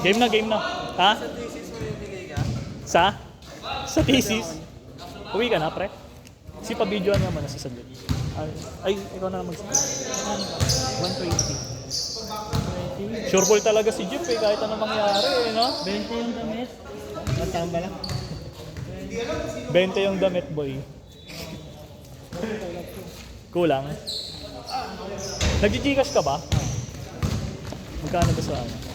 Game na, game na. Ha? Sa thesis mo bibigay ka? Sa thesis? Uwi ka na, pre? Si pa-videoan naman na si Sandal. Ay, ikaw na mag-start. 120. Sure ball talaga si Jeep eh, kahit anong mangyari eh, no? 20 yung damit. Matamba lang. 20 yung damit, boy. Kulang? Nag-Gcash ka ba? Magkano ba sa ano?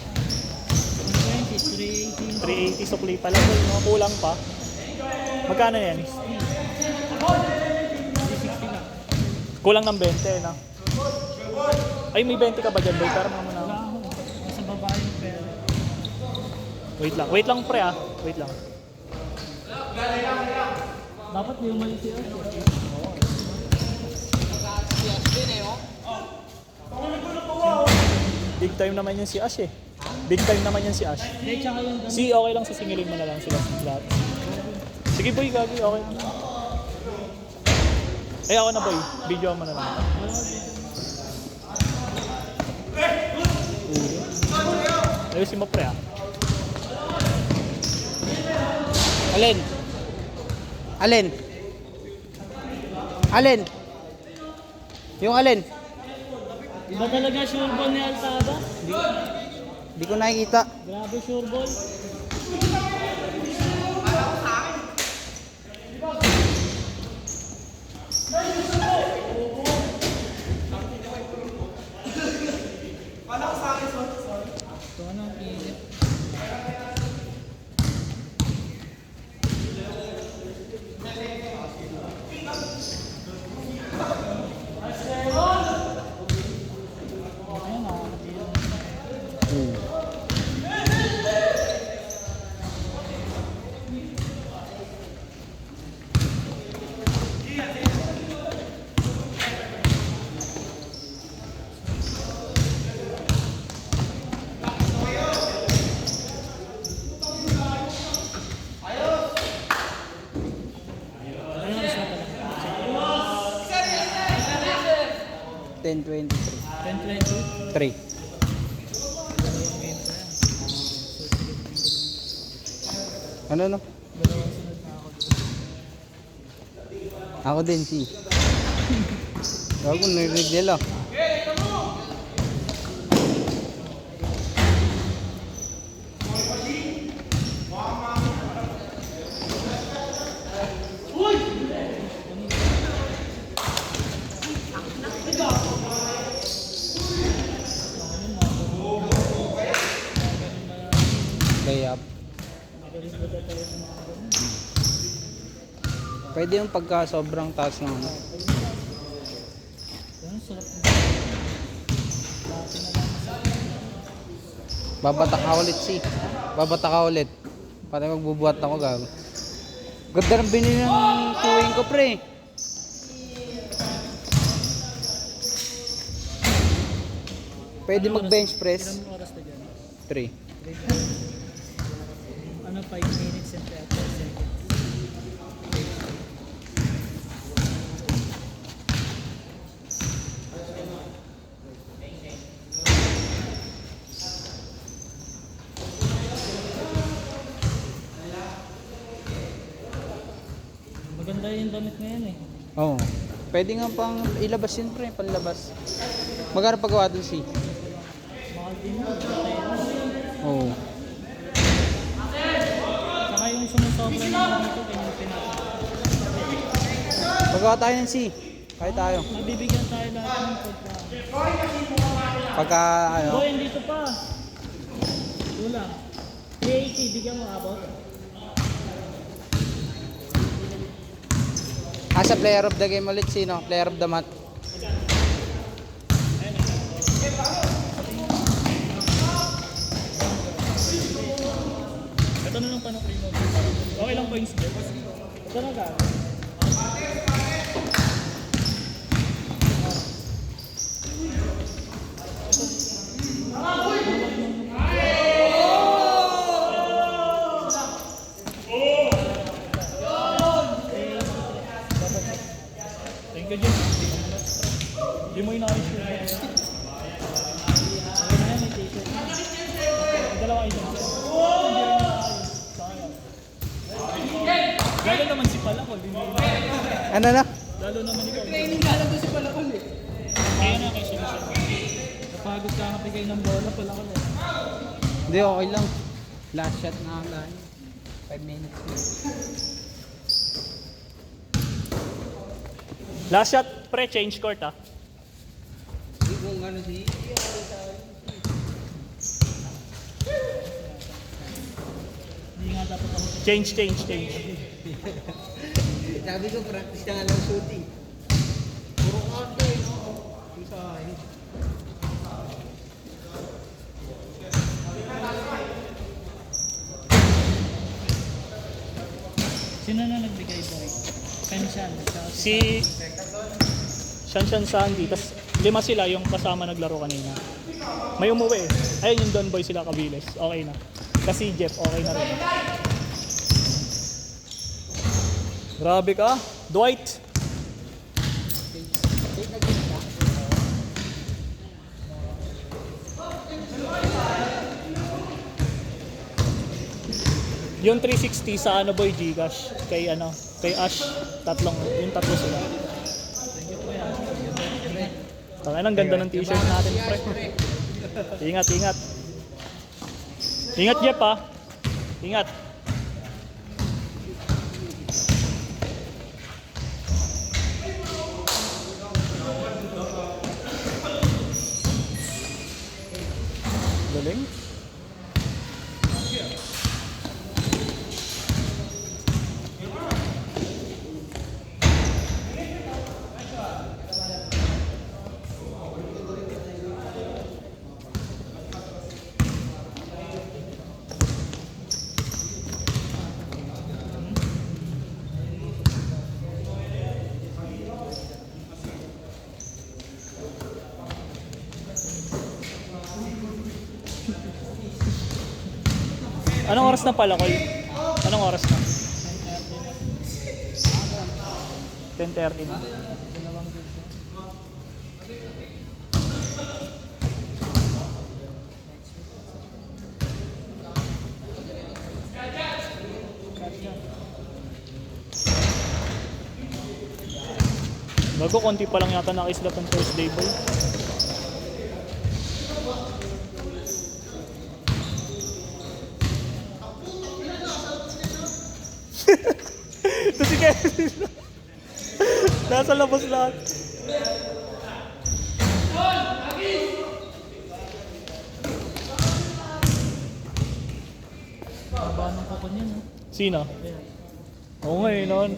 20, 380 sukli pala, boy, no? Kulang pa. Magkano yan? 360 na. Kulang ng 20, no? Ay, may 20 ka ba dyan, boy? Para naman ako. Wala ako. Nasa baba yung pera. Wait lang pre ah. Wait lang. Dapat may umalis siya. Big time naman yan si Ash eh. Big time naman yan si Ash. Hindi, tsaka yung damit. Si okay lang, sisingilin mo na lang sila lahat. Sige boy, gagi, okay. Eh ako na boy, video mo na lang. Ayusin mo pre ah. Alin? Alin? Alin? Yung alin? Iba talaga sure ball ni Altada. Hindi ko nakikita. Grabe sure ball. Ito ano ang init. Ano oras na pala? 10:23. 10:20. 3. Ano no? Dalawang sunod na ako. Ako din si. Ako narinig nila. Layup. Mabilis ba tayo ng mga ganun? Pwede yung pagka sobrang taas ng ano. Ganun, sarap na. Dati na lang sa Babata ka ulit si. Babata ka ulit. Pati magbubuhat ako gago. Ganda ng binili ng tuwing ko pre. Pwede mag bench press. ilang oras na dyan? 3. Ano, 5 minutes and 12 seconds. Maganda yung damit ngayon eh. Oo. Pwede nga pang ilabas yun pre, panlabas. Magkano paggawa dun si? Mahal din yun. Oo. Saka yung sumusobra naman dito, kaya yung pinaka. Paggawa tayo ng si. Kahit tayo. Mabibigyan tayo lahat ng pagka. Pagka ano. Boy, dito pa. Kulang. 380, bigyan mo abot. Sa player of the game ulit sino? Player of the month. Ito na lang pa ng primo. Okay lang po yung skip. Ito na ka. Thank you, Jim. Hindi mo inaayos yun. Ano yan, may t-shirt. Dalawa kayo dyan. Ano na? Lalo naman ikaw. Training ka lang si Palakol eh. Kaya na kay Siya. Napagod ka kapigay ng bola, Palakol eh. Hindi, okay lang. Last shot na lang. 5 minutes na. Last shot, pre, change court ah. Hindi kung ano si... Hindi nga dapat ako. Change. Sabi ko, practice na nga lang shooting. Puro kanto eh, no? Yung sa akin. Sino na nagbigay boy? Pensyan. Si Shanshan Sandy, tas 5 sila yung kasama naglaro kanina. May umuwi eh. Ayun yung Don Boy sila Kabiles. Okay na. Kasi Jeff, okay na rin. Grabe ka. Dwight. Yung 360 sa ano boy Gcash kay Ash yung tatlo sila. Ang ganda ng t-shirt natin pre. Ingat. Ingat Jeff ah. Ingat. Galing. Anong oras na pala, Koy? Anong oras na? 10:30 na. Bago, konti pa lang yata nakislat ng Thursday boy. Ito si Kevin. Nasa labas lahat. Baba ng kapon yan ha. Sino? Oo nga eh, noon.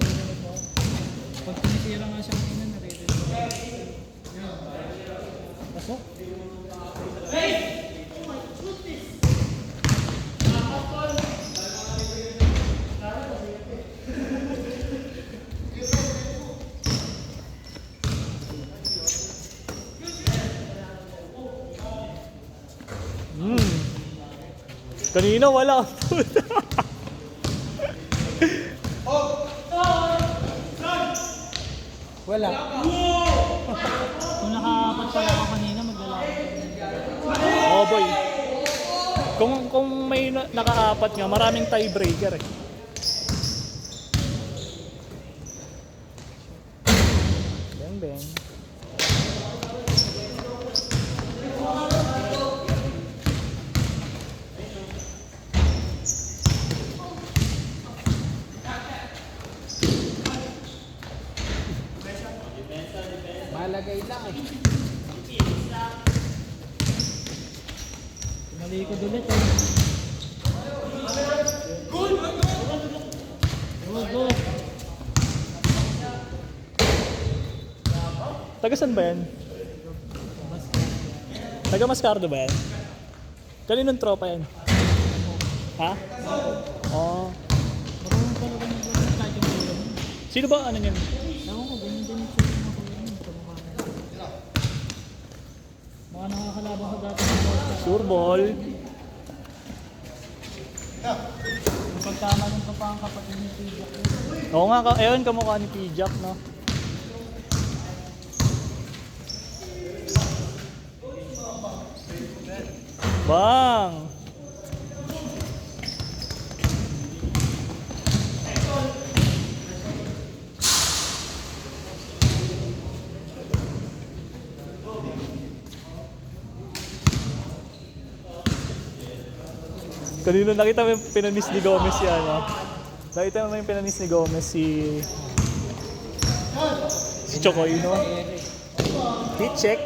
Pag tumitira nga siya kanina, naririnig ko. Yan. Pasok. Kanina wala. Wala. Kung nakaapat pala ako kanina, maglalakad. Oh boy. Kung may nakaapat nga, maraming tiebreaker eh. Bang bang. Malagay lang eh. Malikod ulit eh. Go. Taga saan ba yan? Taga Mascardo ba yan? Kaninong tropa yan? Ha? Oh. Marunong talaga naglaro kahit yung ulo. Sino ba ano yan? Ewan ko, ganyan din yung sulit mo ko yun. Mga nakakalaban ko dati ng boss. Sure ball. Pagkama ng kapang kapatid ni Pijak. Oo nga, ayun kamukha ni Pijak, no? Bang! Kanina nakita mo yung pinanis ni Gomez si ano? Nakita mo yung pinanis ni Gomez si Chokoy, no? Heat check.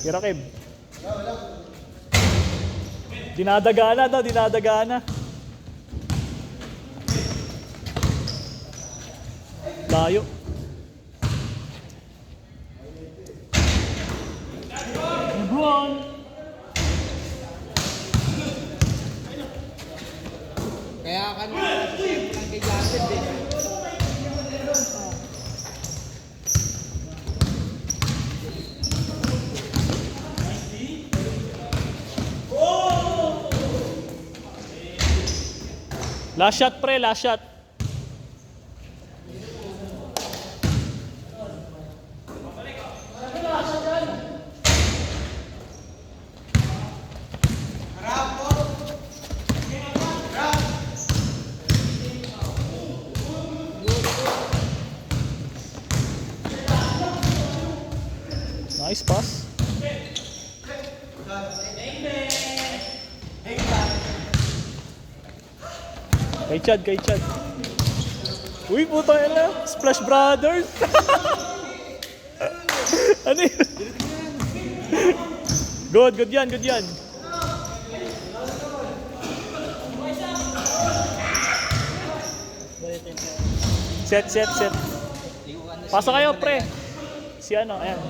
Kirakib. Dinadagana daw, dinadagana. Layo. LeBron. Kaya kanina ang kay Jacket eh. Last shot pre, last shot. Nice pass. Kay Chad, kay Chad. Uy, puto na. Splash Brothers. Ano yun? Good, good yan, good yan. Set, set, set. Pasok kayo, pre. Si ano, ayan.